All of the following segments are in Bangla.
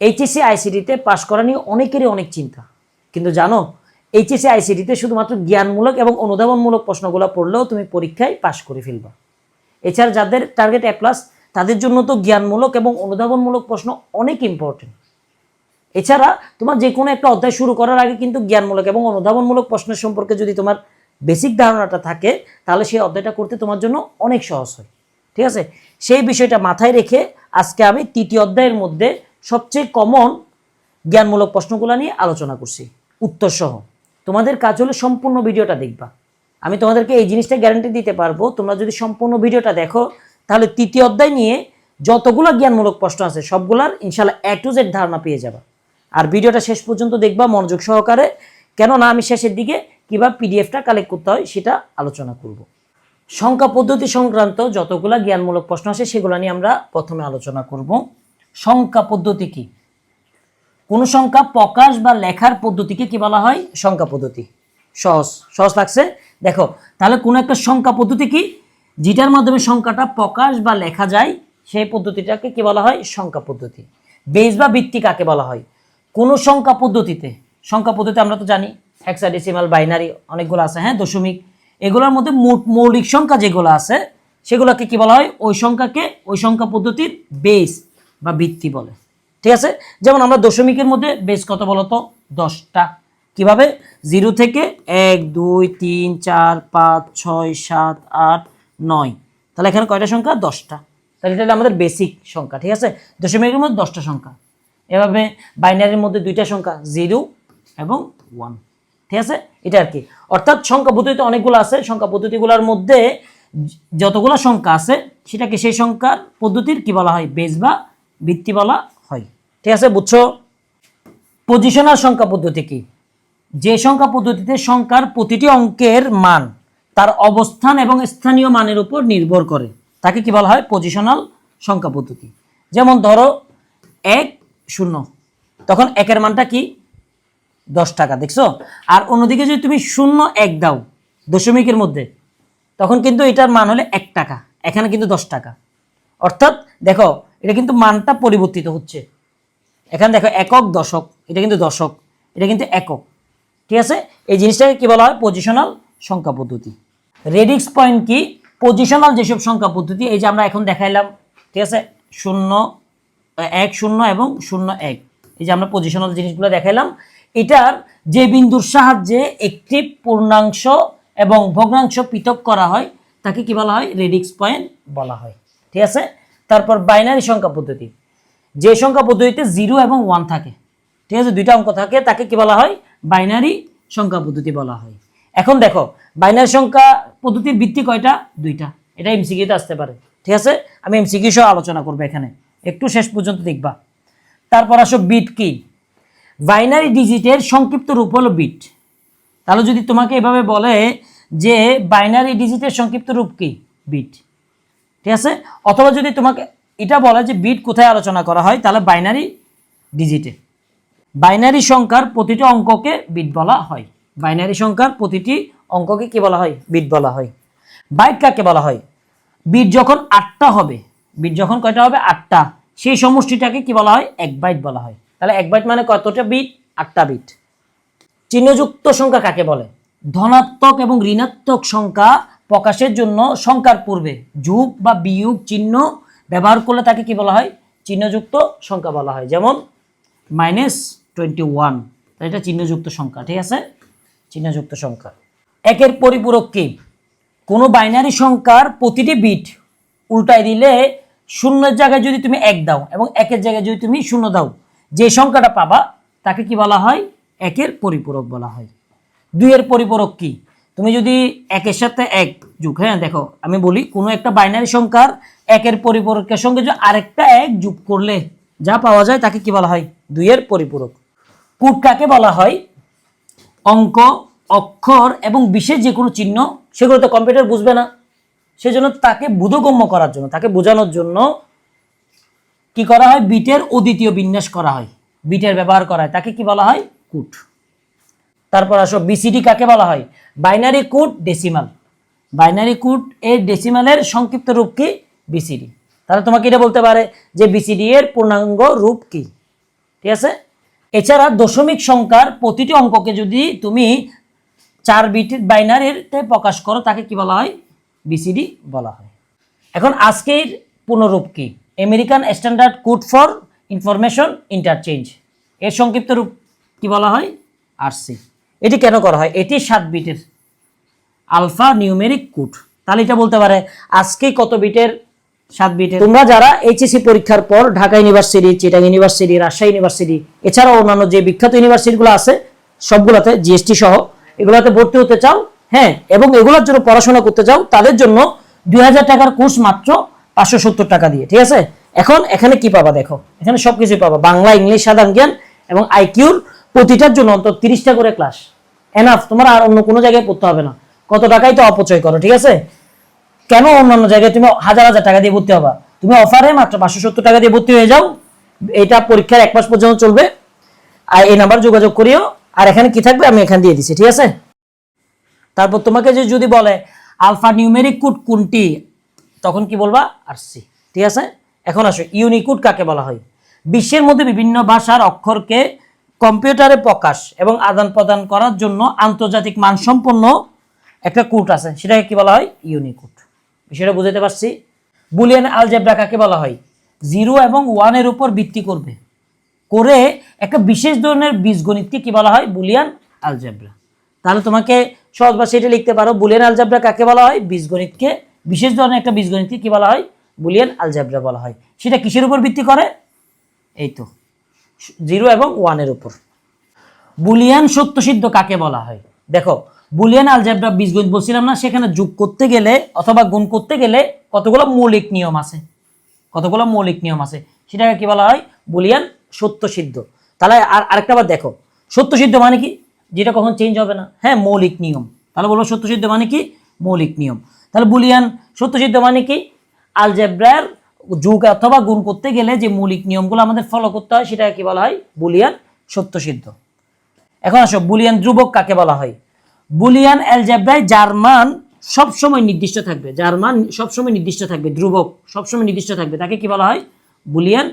এইচএসসি আইসিটিতে পাশ করা নিয়ে অনেকেরই অনেক চিন্তা, কিন্তু জানো এইচএসসি আইসিটিতে শুধুমাত্র জ্ঞানমূলক এবং অনুধাবনমূলক প্রশ্নগুলো পড়লেও তুমি পরীক্ষায় পাশ করে ফেলবা। এছাড়া যাদের টার্গেট A+, তাদের জন্য তো জ্ঞানমূলক এবং অনুধাবনমূলক প্রশ্ন অনেক ইম্পর্টেন্ট। এছাড়া তোমার যে কোনো একটা অধ্যায় শুরু করার আগে কিন্তু জ্ঞানমূলক এবং অনুধাবনমূলক প্রশ্নের সম্পর্কে যদি তোমার বেসিক ধারণাটা থাকে, তাহলে সেই অধ্যায়টা করতে তোমার জন্য অনেক সহজ হয়। ঠিক আছে, সেই বিষয়টা মাথায় রেখে আজকে আমি তৃতীয় অধ্যায়ের মধ্যে সবচেয়ে কমন জ্ঞানমূলক প্রশ্নগুলো নিয়ে আলোচনা করছি উত্তর সহ। তোমাদের কাজ হলো সম্পূর্ণ ভিডিওটা দেখবা। আমি তোমাদেরকে এই জিনিসটা গ্যারান্টি দিতে পারবো, তোমরা যদি সম্পূর্ণ ভিডিওটা দেখো তাহলে তৃতীয় অধ্যায় নিয়ে যতগুলো জ্ঞানমূলক প্রশ্ন আছে সবগুলার ইনশাল্লাহ A to Z ধারণা পেয়ে যাবা। আর ভিডিওটা শেষ পর্যন্ত দেখবা মনোযোগ সহকারে, কেননা আমি শেষের দিকে কিভাবে পিডিএফটা কালেক্ট করতে হয় সেটা আলোচনা করব। সংখ্যা পদ্ধতি সংক্রান্ত যতগুলো জ্ঞানমূলক প্রশ্ন আছে সেগুলো নিয়ে আমরা প্রথমে আলোচনা করব। সংখ্যা পদ্ধতি কি? কোন সংখ্যা প্রকাশ বা লেখার পদ্ধতিকে কি বলা হয়? সংখ্যা পদ্ধতি। সহজ সহজ লাগছে? দেখো তাহলে কোন একটা সংখ্যা পদ্ধতি কি, যেটার মাধ্যমে সংখ্যাটা প্রকাশ বা লেখা যায় সেই পদ্ধতিটাকে কি বলা হয়? সংখ্যা পদ্ধতি। বেস বা ভিত্তি কাকে বলা হয়? কোন সংখ্যা পদ্ধতিতে, সংখ্যা পদ্ধতি আমরা তো জানি হেক্সাডেসিমাল, বাইনারি, অনেকগুলো আছে, হ্যাঁ, দশমিক, এগুলোর মধ্যে মৌলিক সংখ্যা যেগুলো আছে সেগুলোকে কি বলা হয়? ওই সংখ্যাকে ওই সংখ্যা পদ্ধতির বেস বা ভিত্তি বলে। ঠিক আছে, যেমন আমরা দশমিকের মধ্যে বেস কত বলতো? 10টা। কিভাবে? 0 থেকে 1 2 3 4 5 6 7 8 9, তাহলে এখানে কয়টা সংখ্যা? 10টা। তাহলে এটা আমাদের বেসিক সংখ্যা। ঠিক আছে, দশমিকের মধ্যে 10টা সংখ্যা। এভাবে বাইনারির মধ্যে 2টা সংখ্যা, 0 এবং 1। ঠিক আছে, এটা আর কি। অর্থাৎ সংখ্যা পদ্ধতিতে অনেকগুলো আছে, সংখ্যা পদ্ধতিগুলোর মধ্যে যতগুলো সংখ্যা আছে সেটাকে সেই সংখ্যার পদ্ধতির কি বলা হয়? বেস বা ভিত্তি বলা হয়। ঠিক আছে, বুঝছো? পজিশনাল সংখ্যা পদ্ধতি কি? যে সংখ্যা পদ্ধতিতে সংখ্যার প্রতিটি অঙ্কের মান তার অবস্থান এবং স্থানীয় মানের উপর নির্ভর করে তাকে কি বলা হয়? পজিশনাল সংখ্যা পদ্ধতি। যেমন ধরো 1 0, তখন 1-এর মানটা কি? 10 টাকা, দেখছো? আর অন্যদিকে যদি তুমি 0 1 দাও দশমিকের মধ্যে, তখন কিন্তু এটার মান হলে 1 টাকা, এখানে কিন্তু 10 টাকা। অর্থাৎ দেখো এটা কিন্তু মানটা পরিবর্তিত হচ্ছে। এখানে দেখো একক দশক, এটা কিন্তু দশক, এটা কিন্তু একক। ঠিক আছে, এই জিনিসটাকে কি বলা হয়? পজিশনাল সংখ্যা পদ্ধতি। রেডিক্স পয়েন্ট কি? পজিশনাল যেসব সংখ্যা পদ্ধতি, এই যে আমরা এখন দেখাইলাম, ঠিক আছে, 0 1 0 এবং 0 1, এই যে আমরা পজিশনাল জিনিসগুলো দেখাইলাম, এটার যে বিন্দুর সাহায্যে একটি পূর্ণাংশ এবং ভগ্নাংশ পৃথক করা হয় তাকে কি বলা হয়? রেডিক্স পয়েন্ট বলা হয়। ঠিক আছে, তারপর বাইনারি সংখ্যা পদ্ধতি। যে সংখ্যা পদ্ধতিতে 0 এবং 1 থাকে, ঠিক আছে, 2টা অঙ্ক থাকে, তাকে কি বলা হয়? বাইনারি সংখ্যা পদ্ধতি বলা হয়। এখন দেখো বাইনারি সংখ্যা পদ্ধতির ভিত্তি কয়টা? 2টা। এটা এমসিকিউতে আসতে পারে। ঠিক আছে, আমি এমসিকিউ সহ আলোচনা করবো এখানে, একটু শেষ পর্যন্ত দেখবা। তারপর আসো বিট কি? বাইনারি ডিজিটের সংক্ষিপ্ত রূপ হলো বিট। তাহলে যদি তোমাকে এভাবে বলে যে বাইনারি ডিজিটের সংক্ষিপ্ত রূপ কি? বিট। ঠিক আছে, অথবা যদি তোমাকে এটা বলে যে বিট কোথায় আলোচনা করা হয়, তাহলে বাইনারি ডিজিটে। বাইনারি সংখ্যার প্রতিটি অঙ্ককে বিট বলা হয়। বাইনারি সংখ্যার প্রতিটি অঙ্ককে কি বলা হয়? বিট বলা হয়। বাইট কাকে বলা হয়? বিট যখন 8টা হবে, বিট যখন কয়টা হবে? 8টা, সেই সমষ্টিটাকে কি বলা হয়? 1 বাইট বলা হয়। তাহলে 1 বাইট মানে কতটা বিট? 8টা বিট। চিহ্নযুক্ত সংখ্যা কাকে বলে? ধনাত্মক এবং ঋণাত্মক সংখ্যা প্রকাশের জন্য সংখ্যার পূর্বে যোগ বা বিয়োগ চিহ্ন ব্যবহার করলে তাকে কি বলা হয়? চিহ্নযুক্ত সংখ্যা বলা হয়। যেমন -21, এটা চিহ্নযুক্ত সংখ্যা। ঠিক আছে, চিহ্নযুক্ত সংখ্যা। একের পরিপূরক কি? কোনো বাইনারি সংখ্যার প্রতিটি বিট উল্টায় দিলে 0-এর জায়গায় যদি তুমি 1 দাও এবং 1-এর জায়গায় যদি তুমি 0 দাও, যে সংখ্যাটা পাবা তাকে কি বলা হয়? একের পরিপূরক বলা হয়। 2-এর পরিপূরক কি? তুমি যদি 1-এর সাথে 1 যোগ, হ্যাঁ দেখো আমি বলি, কোনো একটা বাইনারি সংখ্যার 1-এর পরিপূরকের সঙ্গে যদি আরেকটা 1 যোগ করলে যা পাওয়া যায় তাকে কি বলা হয়? 2-এর পরিপূরক। কোড কাকে বলা হয়? অঙ্ক, অক্ষর এবং বিশেষ যে কোনো চিহ্ন, সেগুলো তো কম্পিউটার বুঝবে না, সেজন্য তাকে বোধগম্য করার জন্য, তাকে বোঝানোর জন্য কি করা হয়? বিটের অদ্বিতীয় বিন্যাস করা হয়, বিটের ব্যবহার করা হয়, তাকে কি বলা হয়? কোড। তারপর আসো বিসিডি কাকে বলা হয়? Binary code decimal. Binary code এর ডেসিমালের সংক্ষিপ্ত রূপ কি? বিসিডি। তাহলে তোমাকে এটা বলতে পারে যে বিসিডি এর পূর্ণাঙ্গ রূপ কি? ঠিক আছে। এছাড়া দশমিক সংখ্যার প্রতিটি অঙ্ককে যদি তুমি 4 বিটের বাইনারিতে প্রকাশ করো তাকে কি বলা হয়? বিসিডি বলা হয়। এখন আজকের পুনরূপ কি? American standard code for information interchange, এর সংক্ষিপ্ত রূপ কি বলা হয়? আরসি। এটি কেন করা হয়? এটি 7 বিটের আলফা নিউমেরিক কোড। তাহলে এটা বলতে পারে আজকে কত বিটের? 7 বিটের। তোমরা যারা এইচএসসি পরীক্ষার পর Dhaka university, Chittagong university, Rajshahi university, এছাড়াও অন্যান্য যে বিখ্যাত ইউনিভার্সিটিগুলো আছে সবগুলোতে জিএসটি সহ এগুলোতে ভর্তি হতে চাও, হ্যাঁ, এবং এগুলোর জন্য পড়াশোনা করতে চাও, তাদের জন্য 2000 টাকার কোর্স মাত্র 570 টাকা দিয়ে, ঠিক আছে। এখন এখানে কি পাবা দেখো, এখানে সবকিছু পাবা, বাংলা, ইংলিশ, সাধারণ জ্ঞান এবং আইকিউর প্রতিটার জন্য অন্তত 30টা করে ক্লাস। এনাফ, তোমার আর অন্য কোনো জায়গায় পড়তে হবে না। কত টাকাই তো অপচয় করো, ঠিক আছে। কেন অন্যান্য জায়গায় তুমি হাজার হাজার টাকা দিয়ে ভর্তি হবা? তুমি অফারে মাত্র 570 টাকা দিয়ে ভর্তি হয়ে যাও। এটা পরীক্ষার 1 মাস পর্যন্ত চলবে। আর এই নাম্বার যোগাযোগ করিও। আর এখানে কি থাকবে আমি এখানে দিয়ে দিচ্ছি, ঠিক আছে। তারপর তোমাকে যদি বলে আলফা নিউমেরিক কোড কোনটি, তখন কি বলবা? আরসি, ঠিক আছে। এখন আসো, ইউনিকোড কাকে বলা হয়? বিশ্বের মধ্যে বিভিন্ন ভাষার অক্ষরকে কম্পিউটারে প্রকাশ এবং আদান প্রদান করার জন্য আন্তর্জাতিক মানসম্পন্ন একটা কোড আছে, সেটাকে কি বলা হয়? ইউনিকোড। বিষয়টা বুঝতে পারছি। বুলিয়ান আলজেব্রা কাকে বলা হয়? 0 এবং 1 এর উপর ভিত্তি করে একটা বিশেষ ধরনের বীজগণিতকে কি বলা হয়? Boolean algebra. তাহলে তোমাকে সহজ ভাষায় এটা লিখতে পারো, বুলিয়ান আলজেব্রা কাকে বলা হয়? বীজগণিতকে, বিশেষ ধরনের একটা বীজগণিতকে কি বলা হয়? বুলিয়ান আলজেব্রা বলা হয়। সেটা কিসের উপর ভিত্তি করে? এই তো 0 এবং 1 এর উপর। বুলিয়ান সত্যসিদ্ধ কাকে বলা হয়? দেখো, বুলিয়ান আলজেব্রা বীজগণিত বলছিলাম না, সেখানে যোগ করতে গেলে অথবা গুণ করতে গেলে কতগুলো মৌলিক নিয়ম আছে, সেটাকে কি বলা হয়? বুলিয়ান সত্যসিদ্ধ। তাহলে আরেকটা বার দেখো, সত্যসিদ্ধ মানে কি? যেটা কখন চেঞ্জ হবে না, হ্যাঁ, মৌলিক নিয়ম। তাহলে বলবো সত্যসিদ্ধ মানে কি? মৌলিক নিয়ম। তাহলে বুলিয়ান সত্যসিদ্ধ মানে কি? আলজেব্রার যোগ অথবা গুণ করতে গেলে যে মৌলিক নিয়মগুলো আমাদের ফলো করতে হয় সেটাকে কি বলা হয়? বুলিয়ান সত্যসিদ্ধ। এখন আসো, বুলিয়ান ধ্রুবক কাকে বলা হয়? বুলিয়ান অ্যালজেব্রায় যার মান সবসময় নির্দিষ্ট থাকবে, ধ্রুবক সবসময় নির্দিষ্ট থাকবে, তাকে কি বলা হয়? বুলিয়ান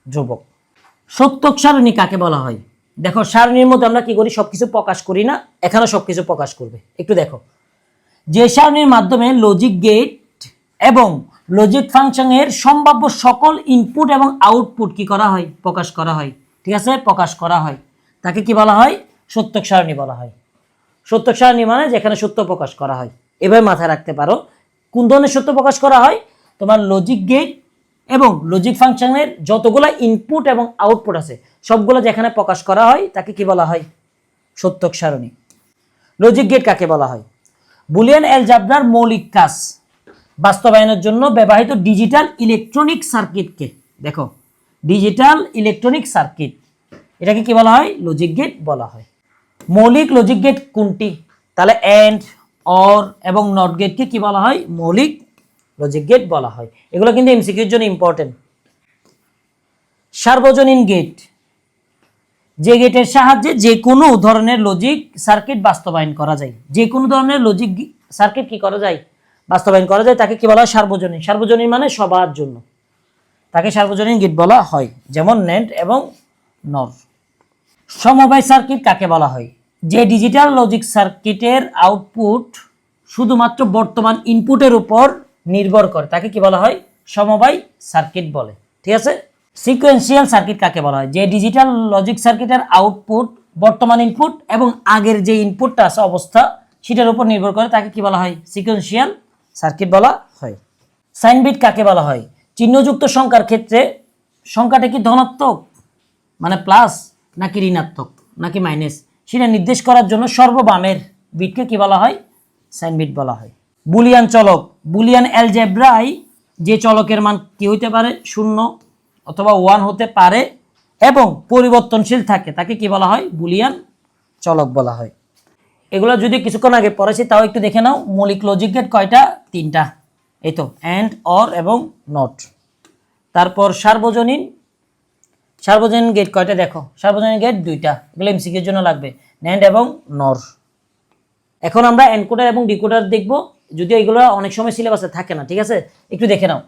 ধ্রুবক। সত্যক সারণী কাকে বলা হয়? দেখো, সারণীর মধ্যে আমরা কি করি? সবকিছু প্রকাশ করি না, এখানে সবকিছু প্রকাশ করবে। একটু দেখো, যে সারণীর মাধ্যমে লজিক গেট এবং লজিক ফাংশনের সম্ভাব্য সকল ইনপুট এবং আউটপুট কি করা হয়? প্রকাশ করা হয়, ঠিক আছে, প্রকাশ করা হয়, তাকে কি বলা হয়? সত্যক সারণী বলা হয়। সত্যক সারণী মানে যেখানে সত্য প্রকাশ করা হয়। এভাবে মাথায় রাখতে পারো, কোন ধরনের সত্য প্রকাশ করা হয়? তোমার লজিক গেট এবং লজিক ফাংশনের যতগুলো ইনপুট এবং আউটপুট আছে সবগুলো যেখানে প্রকাশ করা হয় তাকে কি বলা হয়? সত্যক সারণী। লজিক গেট কাকে বলা হয়? বুলিয়ান অ্যালজেব্রার মৌলিক কাজ বাস্তবায়নের জন্য ব্যবহৃত ডিজিটাল ইলেকট্রনিক সার্কিটকে, দেখো, ডিজিটাল ইলেকট্রনিক সার্কিট, এটাকে কি বলা হয়? লজিক গেট বলা হয়। মৌলিক লজিক গেট কোনটি? তাহলে এন্ড, অর এবং নট গেটকে কি বলা হয়? মৌলিক লজিক গেট বলা হয়। এগুলো কিন্তু এমসিকিউর জন্য ইম্পর্টেন্ট। সার্বজনীন গেট, যে গেটের সাহায্যে যে কোনো ধরনের লজিক সার্কিট বাস্তবায়ন করা যায়, যে কোনো ধরনের লজিক সার্কিট কি করা যায়? বাস্তবায়ন করা যায়, তাকে কি বলা হয়? সার্বজনীন। সার্বজনীন মানে সবার জন্য, তাকে সার্বজনীন গেট বলা হয়, যেমন নেন্ড এবং নর। সমবায় সার্কিট কাকে বলা হয়? যে ডিজিটাল লজিক সার্কিটের আউটপুট শুধুমাত্র বর্তমান ইনপুটের উপর নির্ভর করে, তাকে কি বলা হয়? সমবায় সার্কিট বলে, ঠিক আছে। সিকোয়েন্সিয়াল সার্কিট কাকে বলা হয়? যে ডিজিটাল লজিক সার্কিটের আউটপুট বর্তমান ইনপুট এবং আগের যে ইনপুটটা আছে অবস্থা সেটার উপর নির্ভর করে, তাকে কি বলা হয়? সিকোয়েন্সিয়াল সার্কিট বলা হয়। সাইন বিট কাকে বলা হয়? চিহ্নযুক্ত সংখ্যার ক্ষেত্রে সংখ্যাটা কি ধনাত্মক মানে প্লাস নাকি ঋণাত্মক নাকি মাইনাস সেটা নির্দেশ করার জন্য সর্ববামের বিটকে কি বলা হয়? সাইন বিট বলা হয়। বুলিয়ান চলক, বুলিয়ান অ্যালজেব্রায় যে চলকের মান কি হইতে পারে? 0 অথবা 1 হতে পারে এবং পরিবর্তনশীল থাকে, তাকে কি বলা হয়? বুলিয়ান চলক বলা হয়। এগুলো যদি কিছুক্ষণ আগে পড়েছি তাও একটু দেখে নাও। মৌলিক লজিক গেট কয়টা? 3টা, এই তো, এন্ড, অর এবং নট। তারপর সার্বজনীন গেট কয়টা? দেখো, সার্বজনীন গেট 2টা, এগুলো এমসিকিউর জন্য লাগবে, ন্যান্ড এবং নর। এখন আমরা এনকোডার এবং ডিকোডার দেখব, যদিও এগুলো অনেক সময় সিলেবাসে থাকে না, ঠিক আছে, একটু দেখে নাও।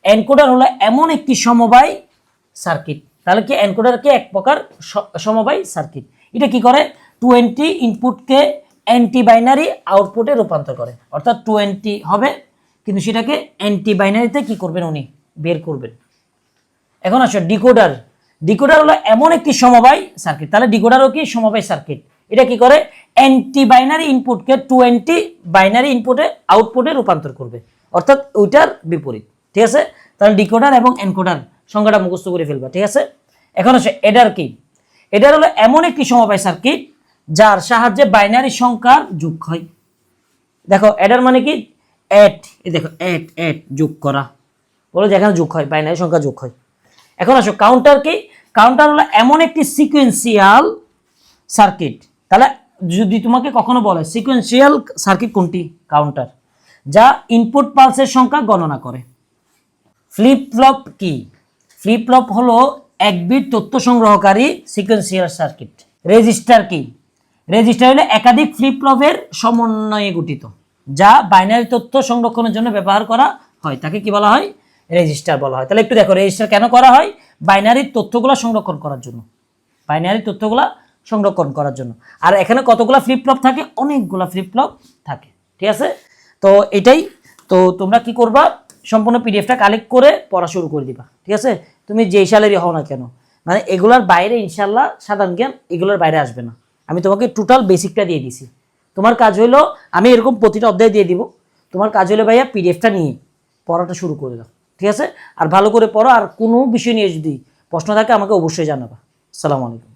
এনকোডার হলো এমন একটি সমবায় সার্কিট, তাহলে কি এনকোডার কি এক প্রকার সমবায় সার্কিট। এটা কি করে 20 ইনপুটকে অ্যান্টি বাইনারি আউটপুটে রূপান্তর করে, অর্থাৎ 20 হবে কিন্তু সেটাকে অ্যান্টি বাইনারিতে কি করবেন উনি বের করবেন। এখন আসো ডিকোডার। ডিকোডার হলো এমন একটি সমবায় সার্কিট, তাহলে ডিকোডারও কি সমবায় সার্কিট। এটা কি করে অ্যান্টি বাইনারি ইনপুটকে 20 বাইনারি ইনপুটে আউটপুটে রূপান্তর করবে, অর্থাৎ ওইটার বিপরীত। ঠিক আছে, তাহলে ডিকোডার এবং এনকোডার সংজ্ঞাটা মুখস্থ করে ফেলবা। ঠিক আছে, এখন আসে এডার কি। এডার হলো এমন একটি সমবায় সার্কিট যার সাহায্যে বাইনারি সংখ্যার যোগ হয়। দেখো এডার মানে কি অ্যাড, এই দেখো অ্যাড অ্যাড যোগ করা, বলো যেখানে যোগ হয় বাইনারি সংখ্যা যোগ হয়। এখন আসো কাউন্টার কি। কাউন্টার হলো এমন একটি সিকোয়েন্সিয়াল সার্কিট। তাহলে যদি তোমাকে কখনো বলে সিকোয়েন্সিয়াল সার্কিট কোনটি, কাউন্টার, যা ইনপুট পালসের সংখ্যা গণনা করে। ফ্লিপ ফ্লপ কি। ফ্লিপ ফ্লপ হলো এক বিট তথ্য সংগ্রহকারী সিকোয়েন্সিয়াল সার্কিট। রেজিস্টার কি। রেজিস্টার হলো একাধিক ফ্লিপ ফ্লপের সমন্বয়ে গঠিত, যা বাইনারি তথ্য সংরক্ষণের জন্য ব্যবহার করা হয়, তাকে কি বলা হয়, রেজিস্টার বলা হয়। তাহলে একটু দেখো রেজিস্টার কেন করা হয়, বাইনারি তথ্যগুলো সংরক্ষণ করার জন্য, বাইনারি তথ্যগুলো সংরক্ষণ করার জন্য। আর এখানে কতগুলা ফ্লিপ ফ্লপ থাকে, অনেকগুলা ফ্লিপ ফ্লপ থাকে। ঠিক আছে, তো এটাই। তো তোমরা কি করবা, সম্পূর্ণ পিডিএফটা কালেক্ট করে পড়া শুরু করে দিবা। ঠিক আছে, তুমি যেই সালেরই হও না কেন, মানে এগুলার বাইরে ইনশাল্লাহ সাধারণ জ্ঞান এগুলোর বাইরে আসবে না। আমি তোমাকে টোটাল বেসিকটা দিয়ে দিছি। তোমার কাজ হলো, আমি এরকম প্রতিটা অধ্যায় দিয়ে দিব, তোমার কাজ হলো ভাইয়া পিডিএফটা নিয়ে পড়াটা শুরু করে দাও। ঠিক আছে, আর ভালো করে পড়ো, আর কোনো বিষয় নিয়ে যদি প্রশ্ন থাকে আমাকে অবশ্যই জানাবা। আসসালামু আলাইকুম।